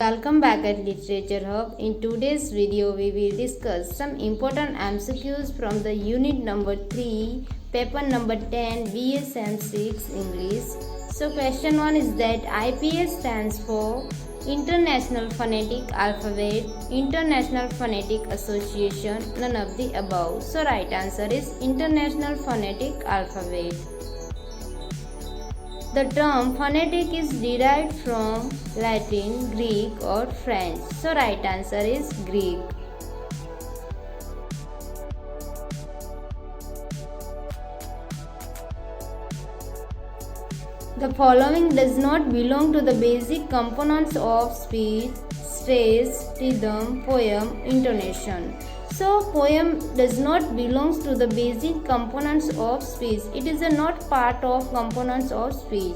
Welcome back at Literature Hub. In today's video, we will discuss some important MCQs from the unit number 3, paper number 10, BSM 6 English. So question 1 is that IPA stands for International Phonetic Alphabet, International Phonetic Association, none of the above. So right answer is International Phonetic Alphabet. The term phonetic is derived from Latin, Greek or French. So right answer is Greek. The following does not belong to the basic components of speech: stress, rhythm, poem, intonation. So poem does not belong to the basic components of speech. It is not part of components of speech.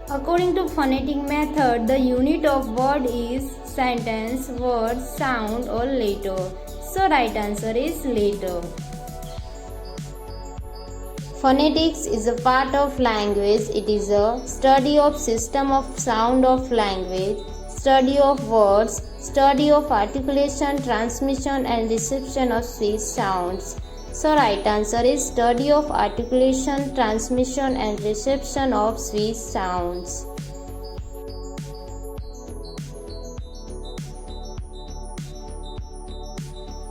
According to phonetic method, the unit of word is sentence, word, sound or letter. So right answer is letter. Phonetics is a part of language. It is a study of system of sound of language, study of words, study of articulation, transmission and reception of speech sounds. So right answer is study of articulation, transmission and reception of speech sounds.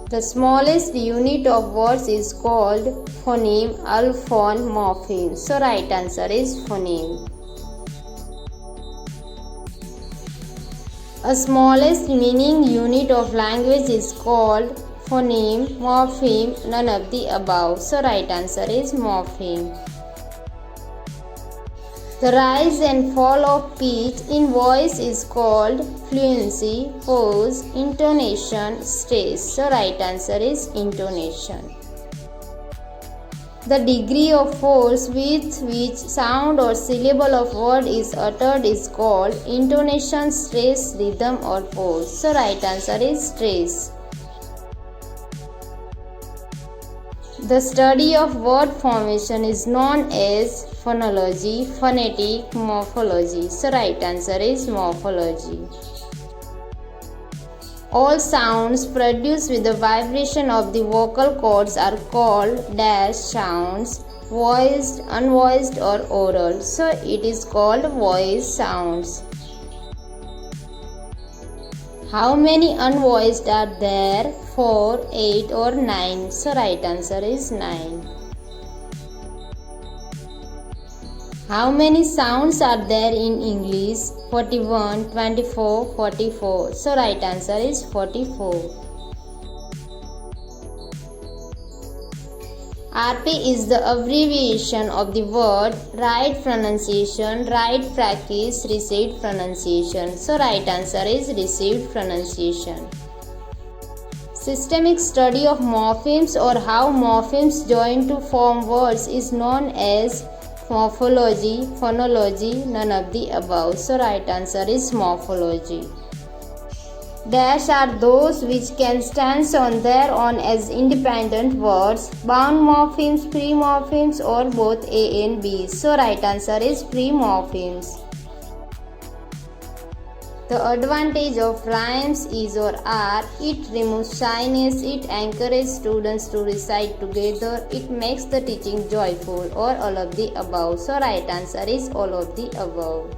The smallest unit of words is called phoneme, alphon, morpheme. So right answer is phoneme. A smallest meaning unit of language is called phoneme, morpheme, none of the above. So right answer is morpheme. The rise and fall of pitch in voice is called fluency, pause, intonation, stress. So right answer is intonation. The degree of force with which sound or syllable of word is uttered is called intonation, stress, rhythm or pause. So right answer is stress. The study of word formation is known as phonology, phonetic, morphology. So right answer is morphology. All sounds produced with the vibration of the vocal cords are called dash sounds, voiced, unvoiced or oral. So it is called voice sounds. How many unvoiced are there? 4, 8 or 9. So right answer is 9. How many sounds are there in English? 41, 24, 44. So right answer is 44. RP is the abbreviation of the word right pronunciation, right practice, received pronunciation. So right answer is received pronunciation. Systemic study of morphemes or how morphemes join to form words is known as morphology, phonology, none of the above. So right answer is morphology. Dash are those which can stand on their own as independent words, bound morphemes, pre-morphemes or both A and B. So right answer is pre-morphemes. The advantage of rhymes is or are, it removes shyness, it encourages students to recite together, it makes the teaching joyful or all of the above. So right answer is all of the above.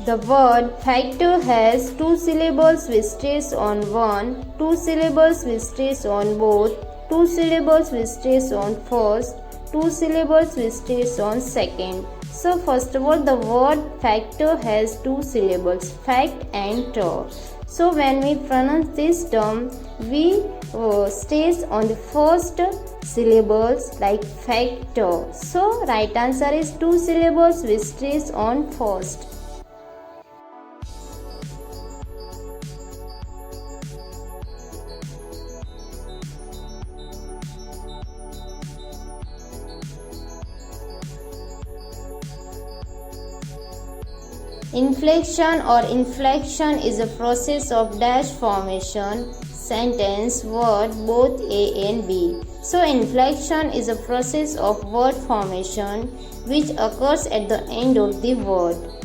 The word factor has 2 syllables with stress on one, 2 syllables with stress on both, 2 syllables with stress on first, 2 syllables with stress on second. So first of all, the word factor has 2 syllables, fact and ter. So when we pronounce this term, we stress on the first syllables like factor. So right answer is 2 syllables with stress on first. Inflection or inflection is a process of dash formation, sentence, word, both A and B. So inflection is a process of word formation which occurs at the end of the word.